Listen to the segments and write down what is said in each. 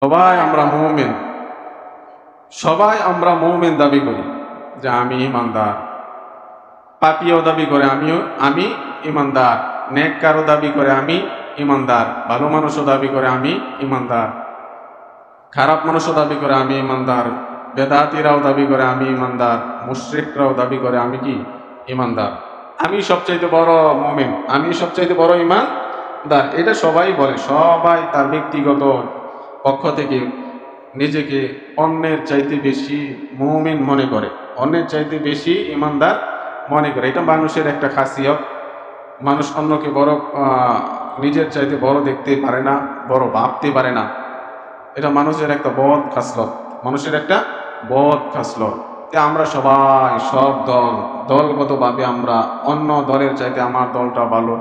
সবাই আমরা মুমিন, সবাই আমরা মুমিন দাবি করি যে আমি ইমানদার। পাপীও দাবি করে আমি ইমানদার, নেককারও দাবি করে আমি ইমানদার, ভালো মানুষও দাবি করে আমি ইমানদার, খারাপ মানুষও দাবি করে আমি ইমানদার, বেদাতীরাও দাবি করে আমি ইমানদার, মুশরিকরাও দাবি করে আমি কি ইমানদার। আমি সবচাইতে বড় মুমিন, আমি সবচাইতে বড় ইমানদার, এটা সবাই বলে। সবাই তার ব্যক্তিগত পক্ষ থেকে নিজেকে অন্যের চাইতে বেশি মুমিন মনে করে, অন্যের চাইতে বেশি ইমানদার মনে করে। এটা মানুষের একটা খাসিয়ত। মানুষ অন্যকে বড় নিজের চাইতে বড় দেখতে পারে না, বড় ভাবতে পারে না। এটা মানুষের একটা বদ খাসলত, মানুষের একটা বদ খাসলত। আমরা সবাই সব দলগতভাবে আমরা অন্য দলের চাইতে আমার দলটা ভালো,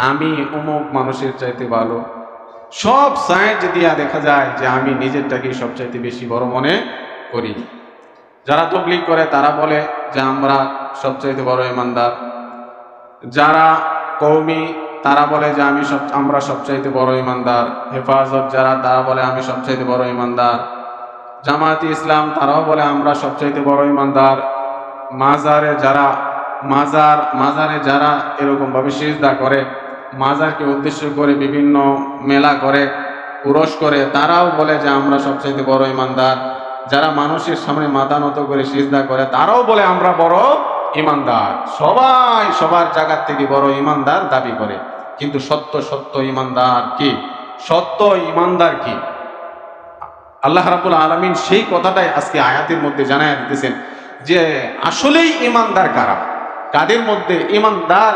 আমি অমুক মানুষের চাইতে ভালো, সব সাইড দিয়া দেখা যায় যে আমি নিজেরটাকেই সবচাইতে বেশি বড় মনে করি। যারা তাবলীগ করে তারা বলে যে আমরা সবচাইতে বড় ইমানদার, যারা কওমি তারা বলে যে আমরা সবচাইতে বড় ইমানদার, হেফাজত যারা তারা বলে আমি সবচাইতে বড় ইমানদার, জামায়াতে ইসলাম তারাও বলে আমরা সবচাইতে বড় ইমানদার, মাজারে যারা এরকম ভাবে সিজদা করে, মাজারকে উদ্দেশ্য করে বিভিন্ন মেলা করে, উরস করে, তারাও বলে যে আমরা সবচাইতে বড় ইমানদার। যারা মানুষের সামনে মাথা নত করে সিজদা করে তারাও বলে আমরা বড় ইমানদার। সবাই সবার জায়গা থেকে বড় ইমানদার দাবি করে, কিন্তু সত্য ইমানদার কি? সত্য ইমানদার কি? আল্লাহ রাব্বুল আলামিন সেই কথাটাই আজকে আয়াতের মধ্যে জানায় দিতেছেন যে আসলেই ইমানদার কারা, কাদের মধ্যে ইমানদার,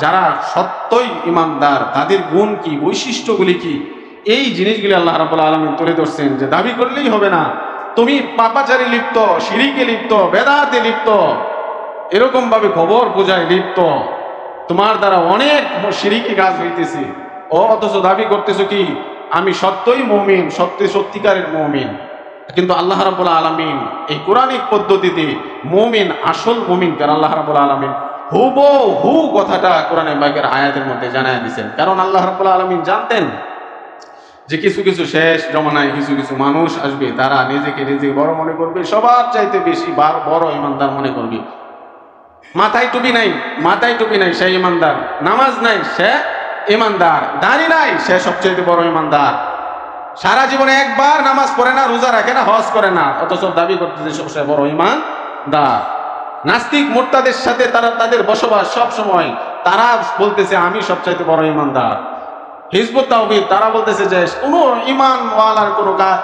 যারা সত্যই ইমানদার তাদের গুণ কি, বৈশিষ্ট্যগুলি কি, এই জিনিসগুলি আল্লাহ রাব্বুল আলামিন তুলে ধরছেন। যে দাবি করলেই হবে না তুমি পাপাচারে লিপ্ত, শিরিকে লিপ্ত, বেদাতে লিপ্ত, এরকম ভাবে কবর পূজায় লিপ্ত, তোমার দ্বারা অনেক শিরিকি কাজ হইতেছে, অথচ দাবি করতেছো কি আমি সত্যই মুমিন, সত্যিকারের মুমিন। কিন্তু আল্লাহ রাব্বুল আলামিন এই কোরআনিক পদ্ধতিতে মুমিন, আসল মুমিন কার আল্লাহ রাব্বুল আলামিন হুবহু কথাটা কোরআনে পাকের আয়াতের মধ্যে জানায় দিয়েছেন। কারণ আল্লাহ রাব্বুল আলামিন জানতেন যে কিছু শেষ জমানায় কিছু মানুষ আসবে, তারা নিজেকে বড় মনে করবে, সবার চাইতে বেশি বড় ইমানদার মনে করবে। মাথায় টুপি নাই সে ইমানদার, নামাজ নাই সে ইমানদার, দাড়ি নাই সে সবচেয়ে বড় ইমানদার, সারা জীবনে একবার নামাজ পড়ে না, রোজা রাখে না, হজ করে না, অথচ দাবি করতেছে সবচেয়ে বড় ইমানদার। নাস্তিক মুরতাদের সাথে তাদের বসবাস সব সময়, তারা বলতেছে আমি সবচাইতে বড় ইমানদার। হিজবুত তাওহীদ তারা বলতেছে যে কোনো ইমানওয়ালার কোনো কাজ,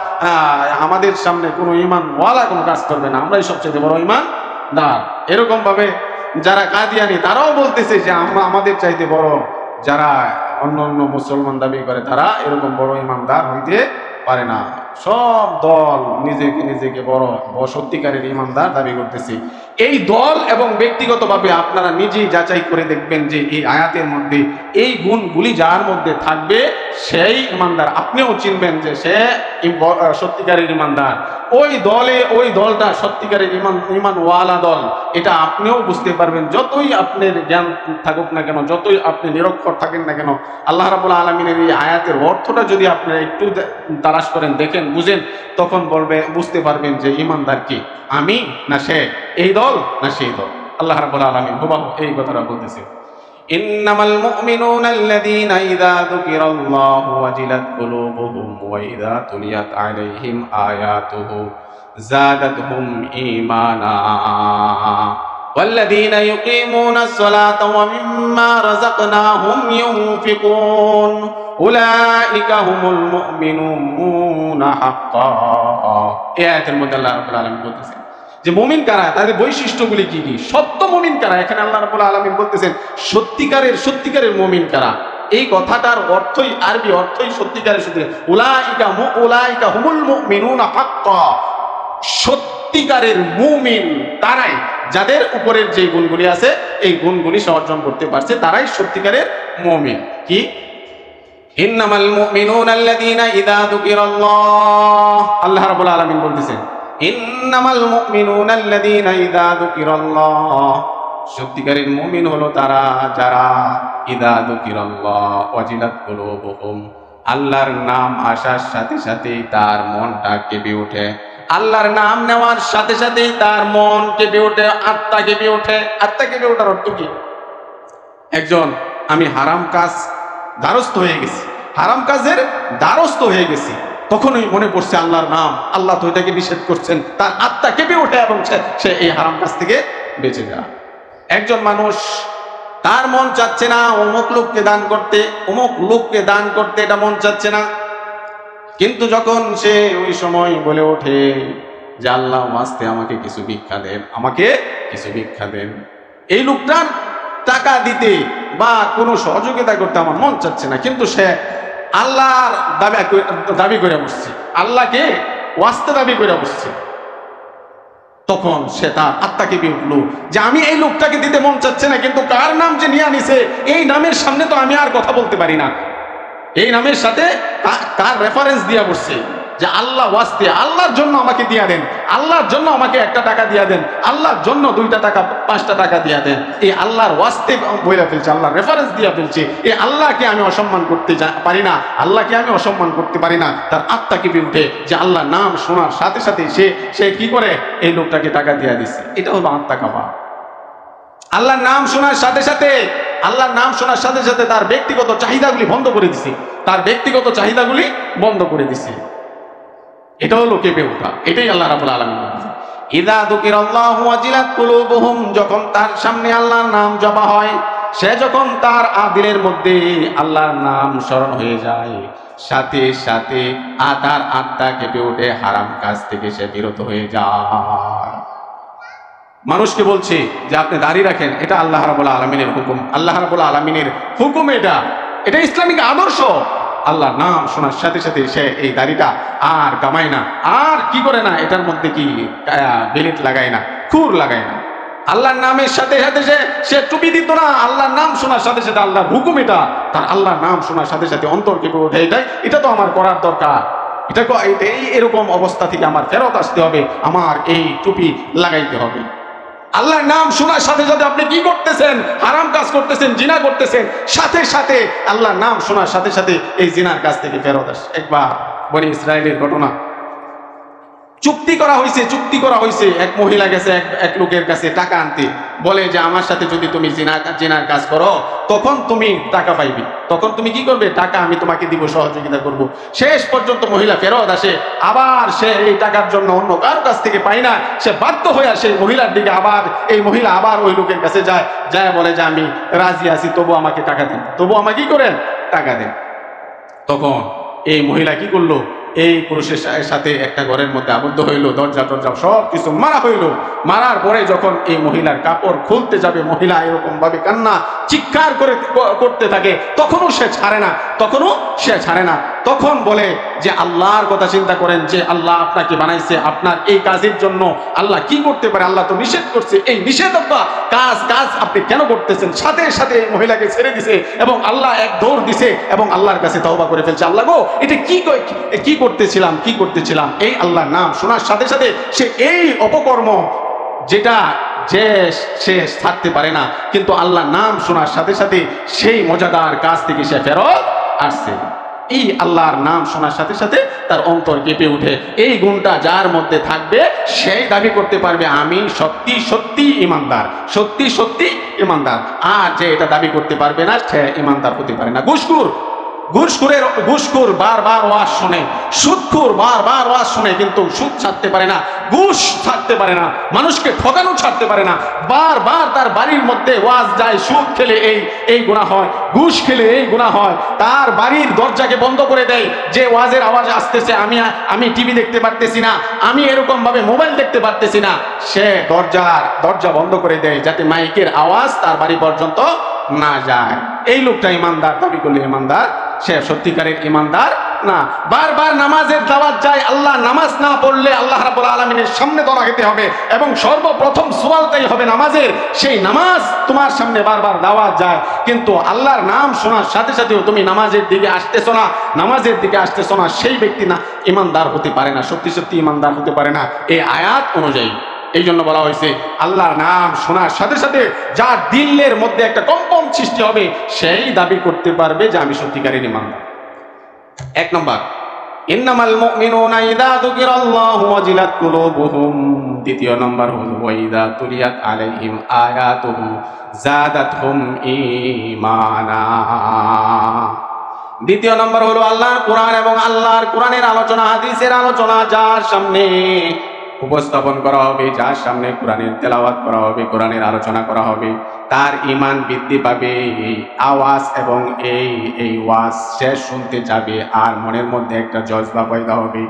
আমাদের সামনে কোনো ইমানওয়ালা কোনো কাজ করবে না, আমরাই সবচেয়ে বড় ইমানদার। এরকম ভাবে যারা কাদিয়ানি তারাও বলতেছে যে আমাদের চাইতে বড় যারা অন্য মুসলমান দাবি করে তারা এরকম বড় ইমানদার হইতে পারে না। সব দল নিজেকে বড় সত্যিকারের ইমানদার দাবি করতেছে। এই দল এবং ব্যক্তিগতভাবে আপনারা নিজেই যাচাই করে দেখবেন যে এই আয়াতের মধ্যে এই গুণগুলি যার মধ্যে থাকবে সেই ইমানদার। আপনিও চিনবেন যে সে সত্যিকারের ইমানদার। ওই দলটা সত্যিকারের ইমানওয়ালা দল, এটা আপনিও বুঝতে পারবেন। যতই আপনার জ্ঞান থাকুক না কেন, যতই আপনি নিরক্ষর থাকেন না কেন, আল্লাহ রাব্বুল আলামিনের এই আয়াতের অর্থটা যদি আপনারা একটু তালাশ করেন, দেখেন, বুঝেন, তখন বুঝতে পারবেন যে ইমানদার কি, আমি না সে, এই দল না সেই দল। আল্লাহ রাব্বুল আলামিন হুবহু এই কথাটা বলতেছে, ইন্নামাল মুমিনুনা আল্লাযীনা ইযা যুকিরাল্লাহু ওয়াজিলাত কুলুবুহুম ওয়া ইযা তুলিয়াত আলাইহিম আয়াতুহু যাদাতহুম ঈমানা ওয়াল্লাযীনা ইউকিমুনাস সালাতা ওয়া মিম্মা রাযাকনাহুম ইউনফিকুন উলাইকা হুমুল মুমিনুনা হাক্কান। এই আয়াতের মধ্যে আল্লাহ রাব্বুল আলামিন বলতেছেন যে মুমিন কারা, তাদের বৈশিষ্ট্যগুলি কি কি, সত্য মুমিন কারা। এখানে আল্লাহ রাব্বুল আলামিন বলতেছেন সত্যিকারের মুমিন কারা। এই কথাটার অর্থই আরবি অর্থই সত্যিকারের উলাইকা হুমুল মুমিনুনা হাক্কান। সত্যিকারের মুমিন তারাই যাদের উপরের যে গুণগুলি আছে এই গুণগুলি অর্জন করতে পারছে, তারাই সত্যিকারের মুমিন। কি? ইন্নামাল মুমিনুনা আল্লাযীনা ইযা যুকিরাল্লাহ, আল্লাহ রাব্বুল আলামিন বলতেছেন ইন্নামাল মুমিনুনা আল্লাযীনা ইযা যুকিরাল্লাহ, সত্যিকারের মুমিন হলো তারা যারা ইযা যুকিরাল্লাহ ওয়াজিলাত কুলুবুহুম, আল্লাহর নাম আসার সাথে সাথেই তার মনটা কেঁপে ওঠে, আল্লাহর নাম নেওয়ার সাথে সাথেই তার মন কেঁপে ওঠে, আত্মা কেঁপে ওঠে। আত্মা কেঁপে ওঠার অর্থ কি? একজন আমি হারাম কাজ দ্বারস্থ হয়ে গেছি, হারাম কাজের দ্বারস্থ হয়ে গেছি, তখনই মনে পড়ছে আল্লাহর নাম, আল্লাহ তো এটাকে নিষেধ করছেন, তার আত্মা কেঁপে ওঠে এবং সে এই হারাম কাজ থেকে বেঁচে যায়। একজন মানুষ তার মন চাচ্ছে না অমুক লোককে দান করতে, অমুক লোককে দান করতে, এটা মন চাচ্ছে না, কিন্তু যখন সে ওই সময় বলে ওঠে যে আল্লাহ ওয়াস্তে আমাকে কিছু ভিক্ষা দেন, আমাকে কিছু ভিক্ষা দেন, এই লোকটার টাকা দিতে বা কোনো সহযোগিতা করতে আমার মন চাচ্ছে না, কিন্তু সে আল্লাহর দাবি করে বসছে, আল্লাহকে ওয়াস্তে দাবি করে বসছে, তখন সে তার আত্মাকে কেঁপে উঠলো যে আমি এই লোকটাকে দিতে মন চাচ্ছে না, কিন্তু কার নাম যে নিয়ে আনিছে এই নামের সামনে তো আমি আর কথা বলতে পারি না, এই নামের সাথে কার রেফারেন্স দিয়া বসছে যে আল্লাহ ওয়াস্তে, আল্লাহর জন্য আমাকে দিয়া দেন, আল্লাহর জন্য আমাকে 1টা টাকা দিয়া দেন, আল্লাহর জন্য 2টা টাকা 5টা টাকা দিয়া দেন, এই আল্লাহর ওয়াস্তে বইলা ফেলছে, আল্লাহর রেফারেন্স দিয়া ফেলছে, এই আল্লাহকে আমি অসম্মান করতে পারি না, আল্লাহকে আমি অসম্মান করতে পারি না। তার আত্মা কেঁপে উঠে যে আল্লাহর নাম শোনার সাথে সাথে সে কি করে এই লোকটাকে টাকা দিয়া দিচ্ছে। এটা হলো আত্মা কাঁপা। আল্লাহর নাম শোনার সাথে সাথে, আল্লাহর নাম শোনার সাথে সাথে তার ব্যক্তিগত চাহিদাগুলি বন্ধ করে দিছে, তার ব্যক্তিগত চাহিদাগুলি বন্ধ করে দিছে। এটা হলো কেঁপে ওঠা। এটাই আল্লাহ রাব্বুল আলামিন বলেছেন ইযা যুকিরাল্লাহু ওয়াজিলাত কুলুবুহুম, যখন তার সামনে আল্লাহর নাম জপা হয়, সে যখন তার দিলের মধ্যে আল্লাহর নাম স্মরণ হয়ে যায়, সাথে সাথে তার আত্মা কেঁপে ওঠে, হারাম কাজ থেকে সে বিরত হয়ে যায়। মানুষকে বলছে যে আপনি দাঁড়িয়ে রাখেন, এটা আল্লাহ রাব্বুল আলামিনের হুকুম, আল্লাহ রাব্বুল আলামিনের হুকুম, এটা ইসলামিক আদর্শ। আল্লাহর নাম শোনার সাথে সাথে সে এই দাড়িটা আর কামায় না, আর কি করে না, এটার মধ্যে কি বেলেট লাগায় না, খুর লাগায় না। আল্লাহর নামের সাথে সাথে সে টুপি দিত না, আল্লাহর নাম শোনার সাথে সাথে আল্লাহর হুকুম, এটা তার আল্লাহর নাম শোনার সাথে সাথে অন্তর কেঁপে ওঠে, এটা তো আমার করার দরকার, এরকম অবস্থা থেকে আমার ফেরত আসতে হবে, আমার এই টুপি লাগাইতে হবে। আল্লাহর নাম শোনার সাথে সাথে আপনি কি করতেছেন? হারাম কাজ করতেছেন, জিনা করতেছেন, সাথে সাথে আল্লাহর নাম শোনার সাথে সাথে এই জিনার কাজ থেকে ফেরত আসে। একবার বনি ইসরায়েলের ঘটনা, চুক্তি করা হয়েছে, এক মহিলা গেছে এক লোকের কাছে টাকা আনতে, বলে যে আমার সাথে যদি তুমি জিনার কাজ করো তখন তুমি টাকা পাইবে, তখন তুমি কি করবে, টাকা আমি তোমাকে দিব, সহযোগিতা করব। শেষ পর্যন্ত মহিলা ফেরত আসে, আবার সে এই টাকার জন্য অন্য কারো কাছ থেকে পায় না, সে বাধ্য হয়ে আসে মহিলার দিকে, আবার এই মহিলা আবার ওই লোকের কাছে যায় বলে যে আমি রাজি আছি, তবু আমাকে টাকা দেন, তবু আমাকে কি করেন, টাকা দেন। তখন এই মহিলা কি করলো, এই পুরুষের সাথে একটা ঘরের মধ্যে আবদ্ধ হইল, দরজা সব কিছু মারা হইল। মারার পরে যখন এই মহিলার কাপড় খুলতে যাবে, মহিলা এরকম ভাবে কান্না চিৎকার করতে থাকে, তখনও সে ছাড়ে না। তখন বলে যে আল্লাহর কথা চিন্তা করেন, যে আল্লাহ আপনাকে বানাইছে আপনার এই কাজের জন্য, আল্লাহ কি করতে পারে, আল্লাহ তো নিষেধ করছে, এই নিষেধাজ্ঞা কাজ আপনি কেন করতেছেন? সাথে সাথে এই মহিলাকে ছেড়ে দিছে এবং আল্লাহ এক দৌড় দিছে এবং আল্লাহর কাছে তওবা করে ফেলছে, আল্লাহ গো এটা কি করতেছিলাম। এই আল্লাহর নাম শোনার সাথে সাথে সে এই অপকর্ম সে ছাড়তে পারে না, কিন্তু আল্লাহর নাম শোনার সাথে সাথে সেই মজাদার কাজ থেকে সে ফেরত আসছে। এই আল্লাহর নাম শোনার সাথে সাথে তার অন্তর কেঁপে উঠে। এই গুণটা যার মধ্যে থাকবে সেই দাবি করতে পারবে আমি সত্যি ইমানদার। আর যে এটা দাবি করতে পারবে না সে ইমানদার হতে পারে না। ঘুষখোর বারবার ওয়াজ শুনে, সুদখোর বারবার ওয়াজ শুনে, কিন্তু সুদ ছাড়তে পারে না, ঘুষ ছাড়তে পারে না, মানুষকে ঠকানো ছাড়তে পারে না। বারবার তার বাড়ির মধ্যে ওয়াজ যায়, সুদ খেলে এই গুনাহ হয়, ঘুষ খেলে এই গুনাহ হয়, তার বাড়ির দরজাকে বন্ধ করে দেয়, যে ওয়াজের আওয়াজ আসতেছে আমি টিভি দেখতে পারতেছি না, আমি এরকম ভাবে মোবাইল দেখতে পারতেছি না, সে দরজা বন্ধ করে দেয় যাতে মাইকের আওয়াজ তার বাড়ি পর্যন্ত না যায়। এই লোকটা ইমানদার দাবি করলে ইমানদার, সে সত্যিকারের ইমানদার না। বারবার নামাজের দাওয়াত যায়, আল্লাহ নামাজ না পড়লে আল্লাহ রাব্বুল আলামিনের সামনে ধরা খেতে হবে এবং সর্বপ্রথম সওয়ালটাই হবে নামাজের। সেই নামাজ তোমার সামনে বারবার দাওয়াত যায়, কিন্তু আল্লাহর নাম শোনার সাথে সাথেও তুমি নামাজের দিকে আসতেছো না, সেই ব্যক্তি না ইমানদার হতে পারে না, সত্যি ইমানদার হতে পারে না এই আয়াত অনুযায়ী। এই জন্য বলা হয়েছে আল্লাহর নাম শোনার সাথে সাথে যার দিলের মধ্যে একটা কম্পন সৃষ্টি হবে, সেই দাবি করতে পারবে যে আমি সত্যিকারের ইমানদার। এক নম্বর, ইন্নামাল মুমিনুনা ইযা যুকিরাল্লাহু ওয়াজিলাত কুলুবুহুম। দ্বিতীয় নম্বর হলো ওয়া ইযা তুলিয়াত আলাইহিম আয়াতুহু যাদাতহুম ঈমানা। দ্বিতীয় নম্বর হলো আল্লাহর কোরআন এবং আল্লাহর কোরআনের আলোচনা, হাদিসের আলোচনা যার সামনে উপস্থাপন করা হবে, যার সামনে কোরআনের তেলাওয়াত করা হবে, কোরআনের আলোচনা করা হবে, তার ঈমান বৃদ্ধি পাবে। এই আওয়াজ এবং এই ওয়াজ শেষ শুনতে যাবে আর মনের মধ্যে একটা জজবা পয়দা হবে।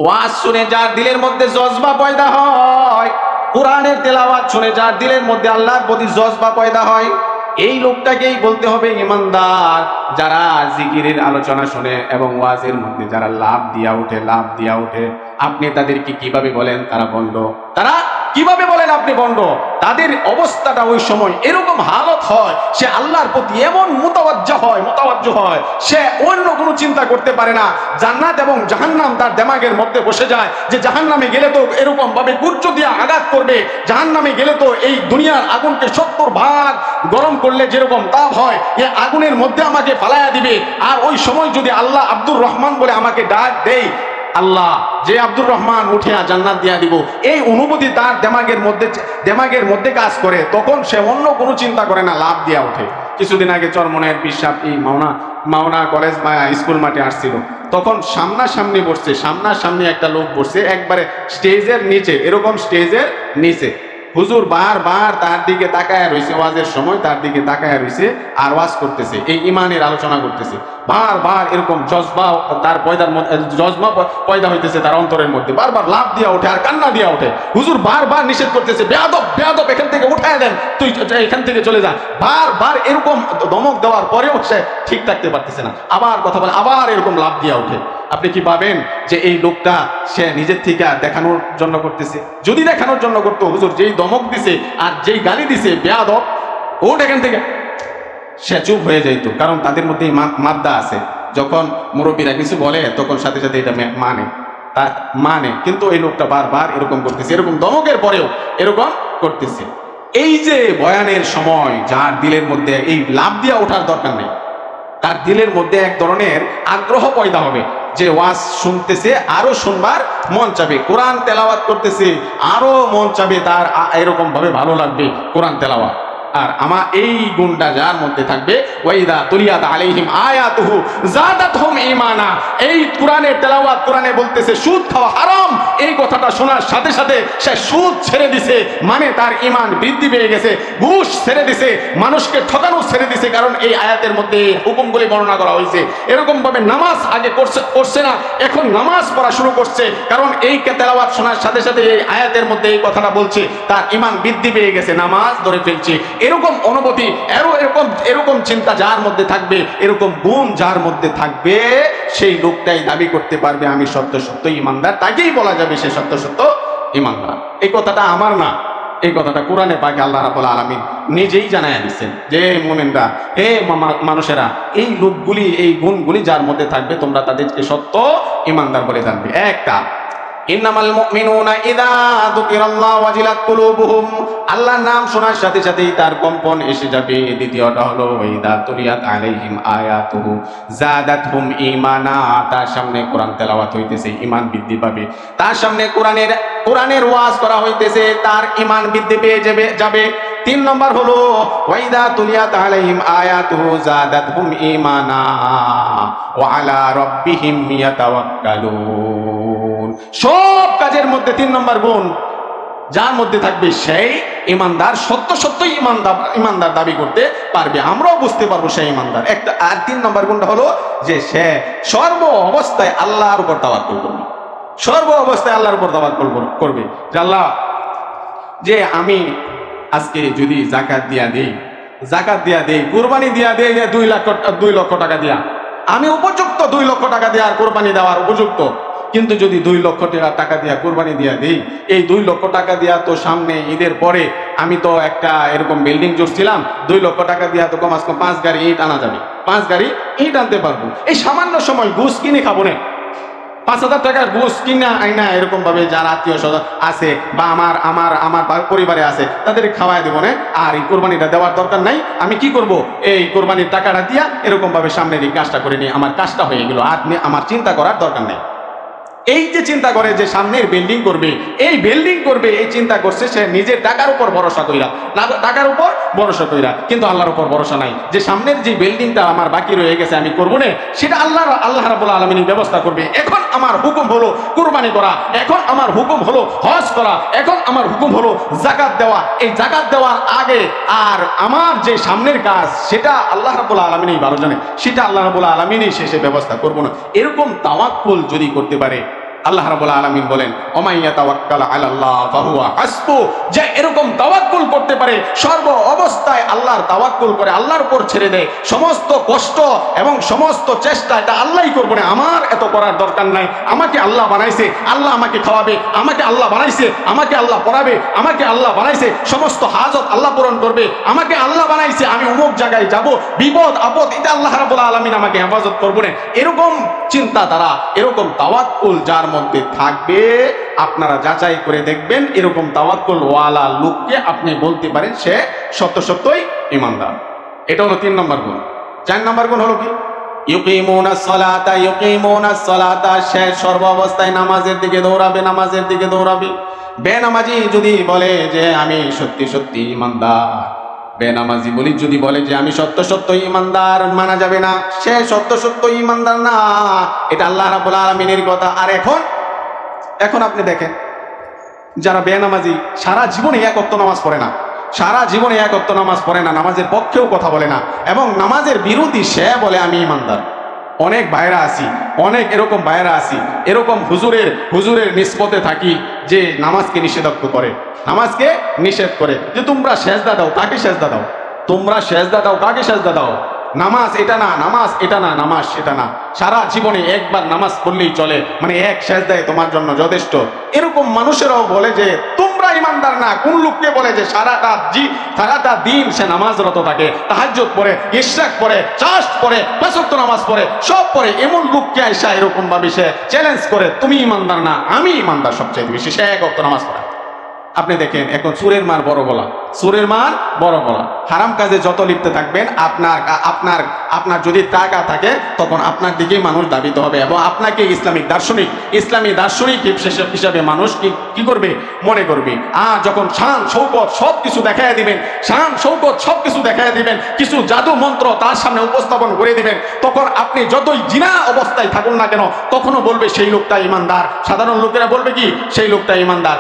ওয়াজ শুনে যার দিলের মধ্যে জজবা পয়দা হয়, কোরআনের তেলাওয়াত শুনে যার দিলের মধ্যে আল্লাহর প্রতি জজবা পয়দা হয়, এই লোকটাকেই বলতে হবে ঈমানদার। যারা জিকিরের আলোচনা শুনে এবং ওয়াজের মধ্যে যারা লাভ দিয়া ওঠে, আপনি তাদেরকে কিভাবে বলেন তারা বন্ড? তারা কিভাবে বলেন আপনি বন্ড? তাদের অবস্থাটা ওই সময় এরকম হালত হয়, সে আল্লাহর প্রতি এমন মুতাওয়াজ্জা হয়, সে অন্য কোনো চিন্তা করতে পারে না। জান্নাত এবং জাহান্নাম তার দিমাগের মধ্যে বসে যায় যে জাহান্নামে গেলে তো এরকম ভাবে গুর্জ দিয়ে আঘাত করবে, জাহান্নামে গেলে তো এই দুনিয়ার আগুনকে 70 ভাগ গরম করলে যেরকম তাপ হয়, এই আগুনের মধ্যে আমাকে ফালায়া দিবে। আর ওই সময় যদি আল্লাহ আব্দুর রহমান বলে আমাকে ডাক দেয়, আল্লাহ যে আব্দুর রহমান উঠিয়া জান্নাত দিয়া দিব, এই অনুভূতি তার দেমাগের মধ্যে কাজ করে। তখন সে অন্য কোনো চিন্তা করে না, লাভ দিয়া ওঠে। কিছুদিন আগে চরমনের পিসাব এই মাওনা কলেজ বা স্কুল মাঠে আসছিল, তখন সামনাসামনি একটা লোক বসছে একবারে স্টেজের নিচে, এরকম স্টেজের নিচে। হুজুর বারবার তার দিকে তাকায় রয়েছে, ওয়াজের সময় তার দিকে তাকায় রয়েছে আর ওয়াজ করতেছে, এই ইমানের আলোচনা করতেছে। বারবার এরকম জজবা তার জজবা পয়দা হইতেছে তার অন্তরের মধ্যে, বারবার লাভ দিয়া ওঠে আর কান্না দিয়া ওঠে। হুজুর বারবার নিষেধ করতেছে, বেয়াদব এখান থেকে উঠায় দেন, তুই এখান থেকে চলে যা। বারবার এরকম ধমক দেওয়ার পরেও সে ঠিক থাকতে পারতেছে না, আবার কথা বলে, আবার এরকম লাভ দিয়া ওঠে। আপনি কি ভাবেন যে এই লোকটা সে নিজের থেকে দেখানোর জন্য করতেছে? যদি দেখানোর জন্য করতো, হুজুর যেই ধমক দিছে আর যেই গালি দিছে, বেয়াদব ওঠ এখান থেকে, সে চুপ হয়ে যাইতো। কারণ তাদের মধ্যে মাদ্দা আছে, যখন মুরব্বীরা কিছু বলে তখন সাথে সাথে এটা মানে। কিন্তু এই লোকটা বারবার এরকম করতেছে, এরকম ধমকের পরেও এরকম করতেছে। এই যে বয়ানের সময় যার দিলের মধ্যে এই লাভ দিয়া ওঠার দরকার নেই, তার দিলের মধ্যে এক ধরনের আগ্রহ পয়দা হবে যে ওয়াজ শুনতেছে, আরো শুনবার মন চাবে, কোরআন তেলাওয়াত করতেছে আরো মন চাবে, তার এরকম ভাবে ভালো লাগবে কোরআন তেলাওয়াত। আর আমার এই গুণটা যার মধ্যে থাকবে, ওয়াইদা তুলিয়াত আলাইহিম আয়াতুহু যাদাতহুম ঈমানা, এই কোরআনের তেলাওয়াত, কোরআনে বলতেছে সুদ খাওয়া হারাম, এই কথাটা শোনার সাথে সাথে সে সুদ ছেড়ে দিছে, মানে তার ঈমান বৃদ্ধি পেয়ে গেছে। ঘুষ ছেড়ে দিছে, মানুষকে ঠকানো ছেড়ে দিছে, কারণ এই আয়াতের মধ্যে হুকুমগুলি বর্ণনা করা হয়েছে। এরকম ভাবে নামাজ আগে করছে না, এখন নামাজ পড়া শুরু করছে, কারণ এই তেলাওয়াত শোনার সাথে সাথে এই আয়াতের মধ্যে এই কথাটা বলছে, তার ঈমান বৃদ্ধি পেয়ে গেছে, নামাজ ধরে ফেলছে। এরকম অনুভূতি, এরকম চিন্তা যার মধ্যে থাকবে, এরকম গুণ যার মধ্যে থাকবে, সেই লোকটাই দাবি করতে পারবে আমি সত্য সত্য ঈমানদার, তাকেই বলা যাবে সে সত্য সত্য ঈমানদার। এই কথাটা আমার না, এই কথাটা কোরআনে পাকে আল্লাহ রাব্বুল আলামিন নিজেই জানায়া দিচ্ছেন যে মুমিনরা, হে মানুষেরা, এই লোকগুলি, এই গুণগুলি যার মধ্যে থাকবে, তোমরা তাদেরকে সত্য ঈমানদার বলে জানবে। একটা, ইন্নামাল মুমিনুনা ইযা যুকিরাল্লাহু ওয়াজিলাত কুলুবুহুম, আল্লাহর নাম শোনার সাথে সাথেই তার কম্পন এসে যাবে। দ্বিতীয়টা হলো ইযা তুলিয়াত আলাইহিম আয়াতুহু যাদাতহুম ঈমানা, তার সামনে কোরআন তেলাওয়াত হইতেছে, ঈমান বৃদ্ধি পাবে। তার সামনে কোরআনের ওয়াজ করা হইতেছে, তার ঈমান বৃদ্ধি পেয়ে যাবে। 3 নম্বর হলো ওয়াইদা তুলিয়াত আলাইহিম আয়াতুহু যাদাতহুম ঈমানা ওয়া আলা রাব্বিহিম ইয়াতাওয়াক্কালুন। সব কাজের মধ্যে 3 নম্বর গুণ যার মধ্যে থাকবে, সেই ঈমানদার সত্য সত্যই ঈমানদার দাবি করতে পারবে, আমরাও বুঝতে পারবো সেই ঈমানদার। একটা আর 3 নম্বর গুণটা হলো যে সে সর্ব অবস্থায় আল্লাহর উপর তাওয়াক্কুল করবে, সর্ব অবস্থায় আল্লাহর উপর তাওয়াক্কুল করবে যে আল্লাহ, যে আমি আজকে যদি জাকাত দিয়া দেই, কুরবানি দিয়া দেই 2 লক্ষ টাকা দিয়া, আমি উপযুক্ত 2 লক্ষ টাকা দিয়ে আর কোরবানি দেওয়ার উপযুক্ত। কিন্তু যদি 2 লক্ষ টাকা দিয়া কোরবানি দিয়া দেই, এই 2 লক্ষ টাকা দিয়া তো সামনে ঈদের পরে আমি তো একটা এরকম বিল্ডিং জুড়ছিলাম, 2 লক্ষ টাকা দিয়া তো কমাস কম 5 গাড়ি ইট আনা যাবে, 5 গাড়ি ইট আনতে পারবো। এই সামান্য সময় ঘুষ কিনে খাবো না, 5,000 টাকার গোশ কিনা আইনা এরকম ভাবে যারা আত্মীয় স্বজন আছে বা আমার আমার আমার পরিবারে আছে তাদের খাওয়াই দেবো না, আর এই কোরবানিটা দেওয়ার দরকার নাই। আমি কি করব, এই কোরবানির টাকাটা দিয়া এরকম ভাবে সামনের এই কাজটা করে নিই, আমার কাজটা হয়ে গেল, আর আমার চিন্তা করার দরকার নেই। এই যে চিন্তা করে যে সামনের বিল্ডিং করবে, এই বিল্ডিং করবে, এই চিন্তা করছে সে নিজের টাকার উপর ভরসা কইরা, টাকার উপর ভরসা কইরা, কিন্তু আল্লাহর উপর ভরসা নাই যে সামনের যে বিল্ডিংটা আমার বাকি রয়ে গেছে আমি করবো না, সেটা আল্লাহ রাব্বুল আলামিন ব্যবস্থা করবে। এখন আমার হুকুম হলো কুরবানি করা, এখন আমার হুকুম হলো হজ করা, এখন আমার হুকুম হলো যাকাত দেওয়া। এই যাকাত দেওয়ার আগে আর আমার যে সামনের কাজ সেটা আল্লাহ রাব্বুল আলামিনই ভালো জানে, সেটা আল্লাহ রাব্বুল আলামিনই শেষে ব্যবস্থা করবো না। এরকম তাওয়াক্কুল যদি করতে পারে, আল্লাহ রাব্বুল আলামিন বলেন ওমাইয়া তাওয়াক্কাল আলাল্লাহ ফাহুয়া হাসবু, যে এরকম তাওয়াক্কুল করতে পারে, সর্ব অবস্থায় আল্লাহর তাওয়াক্কুল করে, আল্লাহর উপর ছেড়ে দেয়, সমস্ত কষ্ট এবং সমস্ত চেষ্টা এটা আল্লাহই করবে না, আমার এত করার দরকার নাই, আমাকে আল্লাহ বানাইছে, আল্লাহ আমাকে খাওয়াবে, আমাকে আল্লাহ বানাইছে, আমাকে আল্লাহ পড়াবে, আমাকে আল্লাহ বানাইছে, সমস্ত হাজত আল্লাহ পূরণ করবে, আমাকে আল্লাহ বানাইছে, আমি অমুক জায়গায় যাব, বিপদ আপদ এটা আল্লাহ রাব্বুল আলামিন আমাকে হেফাজত করবে না। এরকম চিন্তাধারা, এরকম তাওয়াক্কুল যার মধ্যে থাকবে, আপনারা যাচাই করে দেখবেন এরকম তাওয়াক্কুল ওয়ালা লোককে আপনি বলতে পারেন সে সত্যই ঈমানদার। এটা হলো 3 নম্বর গুণ। 4 নম্বর গুণ হলো কি, ইউকিমুনাস সালাতা, সে সর্ব অবস্থায় নামাজের দিকে দৌড়াবে, নামাজের দিকে দৌড়াবে। বেনামাজি যদি বলে যে আমি সত্যি ঈমানদার, বেনামাজি বলি যদি বলে যে আমি সত্য ঈমানদার, মানা যাবে না, সে সত্য ঈমানদার না, এটা আল্লাহ রাব্বুল আলামিনের কথা। আর এখন আপনি দেখেন যারা বেনামাজি সারা জীবনে এক ওয়াক্ত নামাজ পড়ে না, সারা জীবনে এক ওয়াক্ত নামাজ পড়ে না, নামাজের পক্ষেও কথা বলে না এবং নামাজের বিরোধী, সে বলে আমি ঈমানদার। অনেক ভাইরা আছি, অনেক এরকম ভাইরা আছি, এরকম হুজুরের নিসবতে থাকি যে নামাজকে নিষেধ করে, নামাজকে নিষেধ করে যে তোমরা সেজদা দাও, কাকে সেজদা দাও, তোমরা সেজদা দাও, কাকে সেজদা দাও, নামাজ এটা না, নামাজ এটা না, নামাজ সেটা না, সারা জীবনে একবার নামাজ পড়লেই চলে, মানে এক সেজদায় তোমার জন্য যথেষ্ট। এরকম মানুষেরাও বলে যে তোমরা ঈমানদার না। কোন লোককে বলে যে সারাটা দিন সে নামাজরত থাকে, তাহাজ্জুদ পড়ে, ইশরাক পড়ে, চাশ পড়ে, 5 ওয়াক্ত নামাজ পড়ে, সব পড়ে, এমন লোককে আইসা এরকম ভাবে সে চ্যালেঞ্জ করে তুমি ঈমানদার না, আমি ঈমানদার সবচেয়ে বেশি, সে 1 ওয়াক্ত নামাজ পড়ে। আপনি দেখেন এখন চোরের মার বড় গলা, চোরের মার বড় গলা। হারাম কাজে যত লিপ্ত থাকবেন, আপনার যদি টাকা থাকে তখন আপনার দিকেই মানুষ দাবিত হবে এবং আপনাকে ইসলামী দার্শনিক হিসাবে মানুষ কি করবে, মনে করবে। আর যখন শান শৌকত সবকিছু দেখায় দিবেন, কিছু জাদু মন্ত্র তার সামনে উপস্থাপন করে দিবেন, তখন আপনি যতই জিনা অবস্থায় থাকুন না কেন তখনও বলবে সেই লোকটা ঈমানদার। সাধারণ লোকেরা বলবে কি, সেই লোকটা ঈমানদার।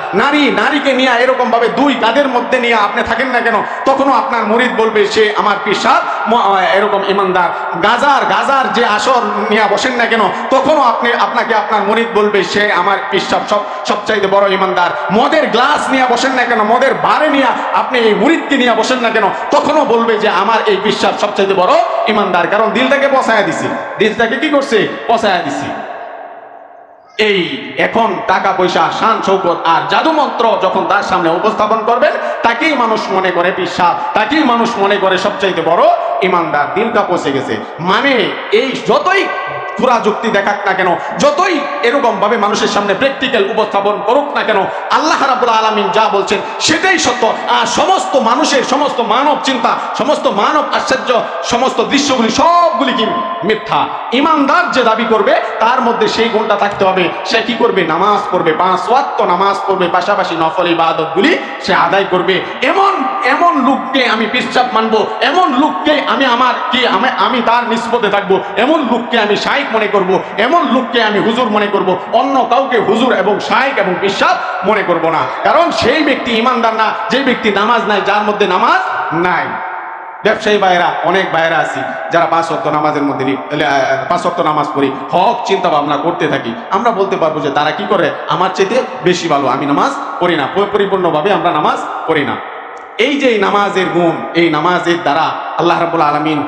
নারীকে নিয়ে এরকম ভাবে 2 কাঁধের মধ্যে নিয়ে আপনি থাকেন না কেন তখনও আপনার মুরিদ বলবে সে আমার পিসাব এরকম ঈমানদার। গাজার যে আসর নিয়ে বসেন না কেন তখনও আপনাকে আপনার মুরিদ বলবে সে আমার পিসাব সবচাইতে বড় ঈমানদার। মদের গ্লাস নিয়ে বসেন না কেন, মদের বারে নিয়ে আপনি এই মুরিদকে নিয়ে বসেন না কেন তখনও বলবে যে আমার এই পিসাব সবচাইতে বড় ঈমানদার। কারণ দিলটাকে পচায়া দিছি, দিলটাকে কি করছে, পচায়া দিছি। এই এখন টাকা পয়সা, শান শৌকত আর জাদু মন্ত্র যখন তার সামনে উপস্থাপন করবেন, তাকেই মানুষ মনে করে পিসাব, তাকেই মানুষ মনে করে সবচাইতে বড় ঈমানদার। দিলটা পচে গেছে। মানে এই যতই পুরা যুক্তি দেখাক না কেন, যতই এরকম ভাবে মানুষের সামনে প্র্যাকটিক্যাল উপস্থাপন করুক না কেন, আল্লাহ রাব্বুল আলামিন যা বলছেন সেটাই সত্য। আর সমস্ত মানুষের, সমস্ত মানব চিন্তা, সমস্ত মানব আশ্চর্য, সমস্ত দৃশ্যগুলি সবগুলি কি মিথ্যা। ঈমানদার যে দাবি করবে তার মধ্যে সেই গুণটা থাকতে হবে। সে কি করবে, নামাজ পড়বে, 5 ওয়াক্ত নামাজ পড়বে, পাশাপাশি নফল ইবাদতগুলি সে আদায় করবে। এমন লোককে আমি পিসাব মানবো, এমন লোককে আমি তার নিসবতে থাকবো, এমন লোককে আমি শাইখ মনে করব, এমন লোককে আমি হুজুর মনে করব, অন্য কাউকে হুজুর এবং শাইখ এবং পিসাব মনে করব না। কারণ সেই ব্যক্তি ঈমানদার না যে ব্যক্তি নামাজ নাই, যার মধ্যে নামাজ নাই। ব্যবসায়ী ভাইয়েরা, অনেক ভাইয়েরা আছি যারা 5 ওয়াক্ত নামাজের মধ্যে 5 ওয়াক্ত নামাজ পড়ি, হক চিন্তা ভাবনা করতে থাকি। আমরা বলতে পারবো যে তারা কি করে, আমার চাইতে বেশি ভালো, আমি নামাজ পড়ি না, পরিপূর্ণভাবে আমরা নামাজ পড়ি না। এই যে নামাজের গুণ, এই নামাজের দ্বারা আল্লাহ রাব্বুল আলামিন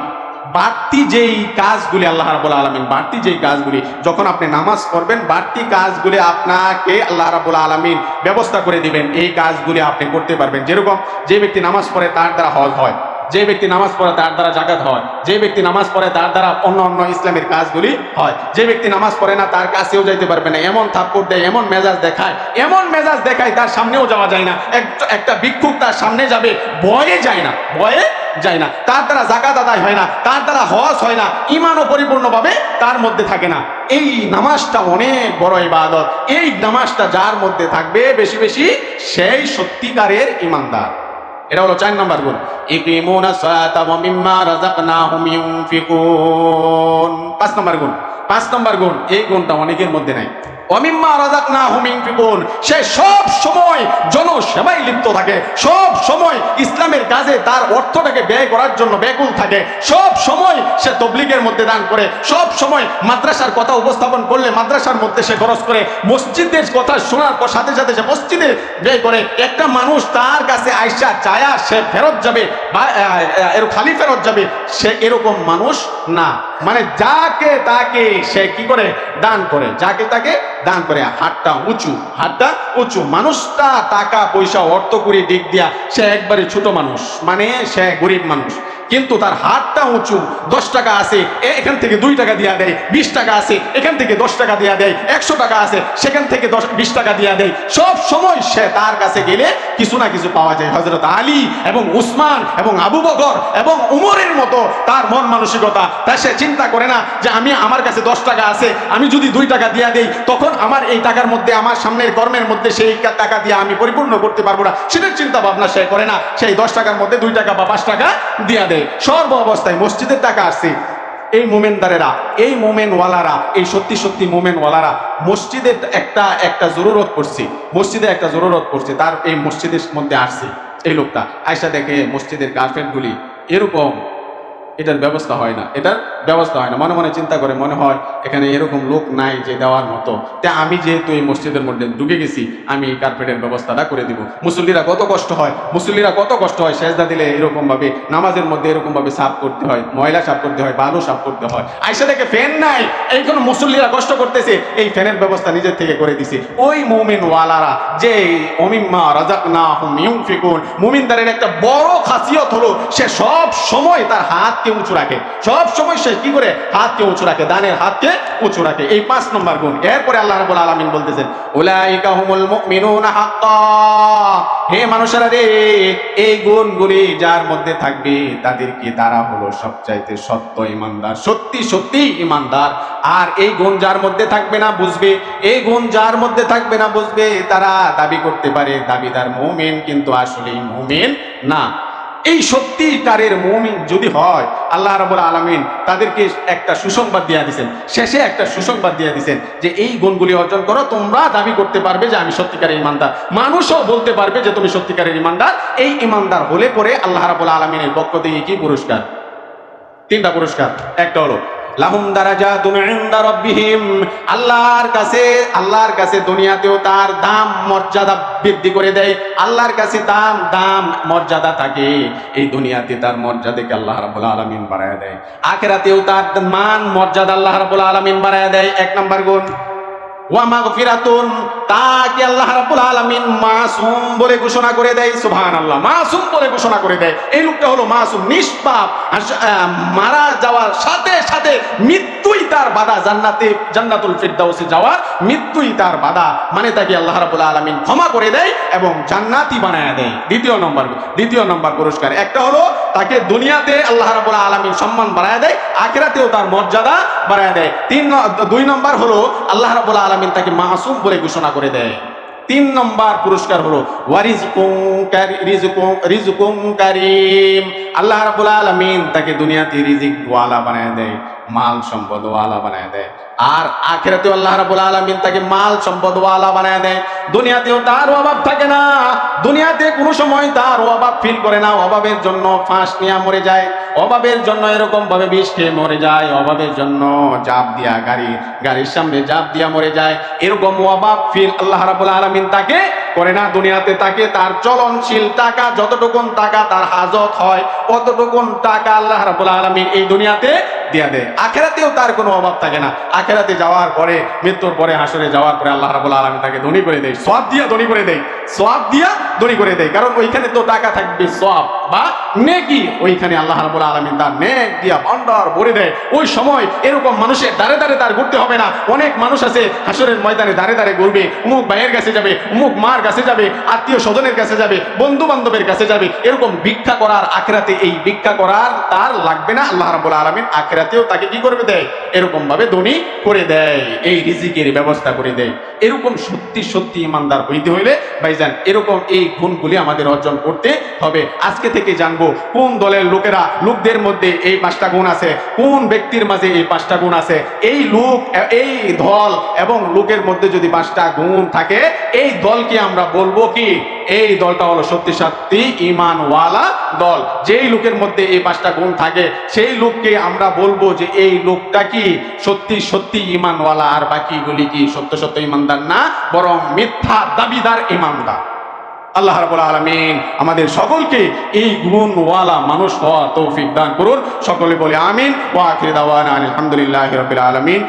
বাড়তি যেই কাজগুলি, আল্লাহ রাব্বুল আলামিন বাড়তি যেই কাজগুলি, যখন আপনি নামাজ পড়বেন বাড়তি কাজগুলি আপনাকে আল্লাহ রাব্বুল আলামিন ব্যবস্থা করে দিবেন, এই কাজগুলি আপনি করতে পারবেন। যেরকম যে ব্যক্তি নামাজ পড়ে তার দ্বারা হজ হয়, যে ব্যক্তি নামাজ পড়ে তার দ্বারা জাকাত হয়, যে ব্যক্তি নামাজ পড়ে তার দ্বারা অন্য অন্য ইসলামের কাজগুলি হয়, যে ব্যক্তি নামাজ পড়ে না তার কাছেও যাইতে পারবে না, এমন থাপ্পড় দেয়, এমন মেজাজ দেখায়, এমন মেজাজ দেখায় তার সামনেও যাওয়া যায় না। একটা ভিক্ষুক তার সামনে যাবে ভয়ে যায় না, ভয়ে যায় না, তার দ্বারা জাকাত আদায় হয় না, তার দ্বারা হজ হয় না, ঈমানও পরিপূর্ণভাবে তার মধ্যে থাকে না। এই নামাজটা অনেক বড় ইবাদত। এই নামাজটা যার মধ্যে থাকবে বেশি বেশি, সেই সত্যিকারের ঈমানদার। এটা হলো 4 নম্বর গুণ। ইকিমুনাস সালাতা ওয়া মিম্মা রাযাকনাহুম ইউনফিকুন। 5 নম্বর গুণ। 5 নম্বর গুণ, এই গুণটা অনেকের মধ্যে নাই। ওয়ামিম্মা রাযাকনাহুম ইউনফিকুন, সে সব সময় জনসেবায় লিপ্ত থাকে, সব সময় ইসলামের কাজে তার অর্থটাকে ব্যয় করার জন্য ব্যাকুল থাকে, সব সময় সে তাবলীগের মধ্যে দান করে, সব সময় মাদ্রাসার কথা উপস্থাপন করলে মাদ্রাসার মধ্যে সে খরচ করে, মসজিদের কথা শোনার পর সাথে সাথে সে মসজিদে ব্যয় করে। একটা মানুষ তার কাছে আইসা চায়া সে ফেরত যাবে বা খালি ফেরত যাবে, সে এরকম মানুষ না। মানে যাকে তাকে সে কি করে দান করে, যাকে তাকে দান করে। হাতটা উঁচু, হাতটা উঁচু। মানুষটা টাকা পয়সা অর্থকরী দিক দিয়া সে একবারে ছোট মানুষ, মানে সে গরিব মানুষ, কিন্তু তার হাতটা উঁচু। 10 টাকা আছে, এখান থেকে 2 টাকা দিয়া দেয়। 20 টাকা আছে, এখান থেকে 10 টাকা দিয়া দেয়। 100 টাকা আছে, সেখান থেকে 20 টাকা দিয়া দেয়। সব সময় সে তার কাছে গেলে কিছু না কিছু পাওয়া যায়। হযরত আলী এবং উসমান এবং আবু বকর এবং উমরের মতো তার মন মানসিকতা। তাই সে চিন্তা করে না যে আমার কাছে 10 টাকা আছে, আমি যদি 2 টাকা দিয়া দেই তখন আমার এই টাকার মধ্যে, আমার সামনের কর্মের মধ্যে সেই টাকা দিয়ে আমি পরিপূর্ণ করতে পারবো না, সেটার চিন্তা ভাবনা সে করে না। সেই 10 টাকার মধ্যে 2 টাকা বা 5 টাকা দিয়া দেয়। সর্ব অবস্থায় মসজিদের টাকা আসছে। এই মোমেনদারেরা, এই মোমেনওয়ালারা, এই সত্যি সত্যি মোমেনওয়ালারা মসজিদের একটা জরুরত পড়ছে, মসজিদে একটা জরুরত পড়ছে, তার এই মসজিদের মধ্যে আসছে। এই লোকটা আয়সা দেখে মসজিদের কার্পেটগুলি এরকম, এটার ব্যবস্থা হয় না, এটার ব্যবস্থা হয় না। মনে মনে চিন্তা করে, মনে হয় এখানে এরকম লোক নাই যে দেওয়ার মতো, তা আমি যেহেতু এই মসজিদের মধ্যে ঢুকে গেছি, আমি এই কার্পেটের ব্যবস্থাটা করে দিব। মুসল্লিরা কত কষ্ট হয়, মুসল্লিরা কত কষ্ট হয়, সেজদা দিলে এরকম ভাবে, নামাজের মধ্যে এরকম ভাবে সাফ করতে হয়, ময়লা সাফ করতে হয়, বালু সাফ করতে হয়। আয়সা দেখে ফ্যান নাই, এই কোন মুসল্লিরা কষ্ট করতেছে, এই ফ্যানের ব্যবস্থা নিজের থেকে করে দিছে। ওই মুমিনওয়ালারা যে ওমিম্মা রাযাকনাহুম ইউনফিকুন, মুমিনদারের একটা বড় খাসিয়ত হলো সে সব সময় তার হাতকে উঁচু রাখে, সব সময় সে কি করে হাতকে উঁচু রাখে, দানের হাতকে উঁচু রাখে। এই 5 নম্বর গুণ। এরপরে আল্লাহ রাব্বুল আলামিন বলতেছেন, উলাইকা হুমুল মুমিনুনা হাক্কা, হে মানুষেরা রে, এই গুণগুলি যার মধ্যে থাকবে তাদেরকে তারা হলো সবচাইতে সত্য ঈমানদার, সত্যি সত্যি ঈমানদার। আর এই গুণ যার মধ্যে থাকবে না বুঝবে, এই গুণ যার মধ্যে থাকবে না বুঝবে, তারা দাবি করতে পারে দাবিদার মুমিন, কিন্তু আসলে মুমিন না। এই সত্যিকারের মুমিন যদি হয়, আল্লাহ রাব্বুল আলামিন তাদেরকে একটা সুসংবাদ দিয়ে দিয়েছেন, শেষে একটা সুসংবাদ দিয়ে দিয়েছেন যে এই গুণগুলি অর্জন করো, তোমরা দাবি করতে পারবে যে আমি সত্যিকারের ঈমানদার, মানুষও বলতে পারবে যে তুমি সত্যিকারের ঈমানদার। এই ঈমানদার হলে পরে আল্লাহ রাব্বুল আলামিনের পক্ষ থেকে কি পুরস্কার? 3টা পুরস্কার। একটা হলো লাহুম দারাজাতুন ইনদা রাব্বিহিম, আল্লাহর কাছে দুনিয়াতেও তার দাম মর্যাদা বৃদ্ধি করে দেয়। আল্লাহর কাছে তার দাম মর্যাদা থাকে, এই দুনিয়াতে তার মর্যাদাকে আল্লাহ রাব্বুল আলামিন বাড়ায় দেয়, আখিরাতেও তার মান মর্যাদা আল্লাহ রাব্বুল আলামিন বাড়ায় দেয়। 1 নম্বর গুণ। ওয়া মাগফিরাতুন, তাকে আল্লাহ রাব্বুল আলামিন মাসুম বলে ঘোষণা করে দেয়। সুবহানাল্লাহ, মাসুম বলে ঘোষণা করে দেয়। এই লোকটা হলো মাসুম, নিষ্পাপ। মারা যাওয়ার সাথে সাথে মৃত্যুই তার বাধা, জান্নাতুল ফিরদাউসে যাওয়ার মৃত্যুই তার বাধা। মানে তাকে আল্লাহ রাব্বুল আলামিন ক্ষমা করে দেয় এবং জান্নাতি বানায় দেয়। দ্বিতীয় নম্বর পুরস্কার। একটা হলো তাকে দুনিয়াতে আল্লাহ রাব্বুল আলামিন সম্মান বাড়ায় দেয়, আখিরাতেও তার মর্যাদা বাড়ায় দেয়। 2 নম্বর হলো আল্লাহ রাব্বুল আলামিন তাকে মাসুম বলে ঘোষণা করে দেয়। 3 নম্বর পুরস্কার হলো রিজকুম কারীম, আল্লাহ রাব্বুল আলামিন তাকে দুনিয়াতে রিজিক ওয়ালা বানায় দেয়, মাল সম্পদ ওয়ালা বানায় দেয়। আর আখিরাতেও আল্লাহ রাব্বুল আলামিন তাকে মাল সম্পদ ওয়ালা বানায় দেয়। দুনিয়াতেও তার অভাব থাকে না, দুনিয়াতে কোনো সময় তার অভাব ফিল করে না। অভাবের জন্য ফাঁস নিয়ে মরে যায়, অভাবের জন্য এরকম ভাবে বিষ খেয়ে মরে যায়, অভাবের জন্য জাপ দিয়া গাড়ির সামনে জাপ দিয়া মরে যায়। এরকম অভাব ফিল আল্লাহ রাব্বুল আলামিন তাকে করে না। দুনিয়াতে তাকে তার চলনশীল টাকা, যতটুকুন টাকা তার হাজত হয় অতটুকুন টাকা আল্লাহ রাব্বুল আলামিন এই দুনিয়াতে দিয়া দেয়। আখিরাতেও তার কোনো অভাব থাকে না। আখিরাতে যাওয়ার পরে, মৃত্যুর পরে, হাসরে যাওয়ার পরে আল্লাহ রাব্বুল আলামিন তাকে ধনী করে দেয়, সওয়াব দিয়া ধনী করে দেয়, সওয়াব দিয়া ধনী করে দেয়, কারণ ওইখানে তো টাকা থাকবে সওয়াব বা নেকি, ওইখানে আল্লাহ রাব্বুল আলামিন তার নেক দিয়া ভান্ডার ভরে দেয়। ওই সময় এরকম মানুষের দাঁড়ে দাঁড়ে তার ঘুরতে হবে না। অনেক মানুষ আছে হাসরের ময়দানে দাঁড়ে দাঁড়ে ঘুরবে, অমুক ভাইয়ের কাছে যাবে, অমুক মার কাছে যাবে, আত্মীয় স্বজনের কাছে যাবে, বন্ধু বান্ধবের কাছে যাবে, এরকম ভিক্ষা করার আখিরাতে এই ভিক্ষা করার তার লাগবে না। আল্লাহ রাব্বুল আলামিন আখিরাতেও তাকে কি করবে দেয়, এরকম ভাবে ধনী করে দেয়, এই রিজিকের ব্যবস্থা করে দেয়। এরকম সত্যি সত্যি ইমানদার হইতে হইলে ভাইজান এরকম এই গুণগুলি আমাদের অর্জন করতে হবে। আজকে থেকে জানবো কোন দলের লোকদের মধ্যে এই 5টা গুণ আছে, কোন ব্যক্তির মাঝে এই 5টা গুণ আছে। এই লোক, এই দল এবং লোকের মধ্যে যদি 5টা গুণ থাকে, এই দলকে আমরা বলবো কি, এই দলটা হলো সত্যি সত্যি ঈমানওয়ালা দল। যেই লোকের মধ্যে এই 5টা গুণ থাকে, সেই লোককে আমরা বলবো যে এই লোকটা কি সত্যি সত্যি ঈমানওয়ালা, আর বাকিগুলি কি সত্য সত্য ঈমানদার না, বরং মিথ্যা দাবিদার ঈমানদার। আল্লাহ রাব্বুল আলামিন আমাদের সকলকে এই গুণওয়ালা মানুষ হওয়ার তৌফিক দান করুন। সকলে বলে আমিন। ওয়া আখিরু দাওয়ানা আলহামদুলিল্লাহি রাব্বিল আলামিন।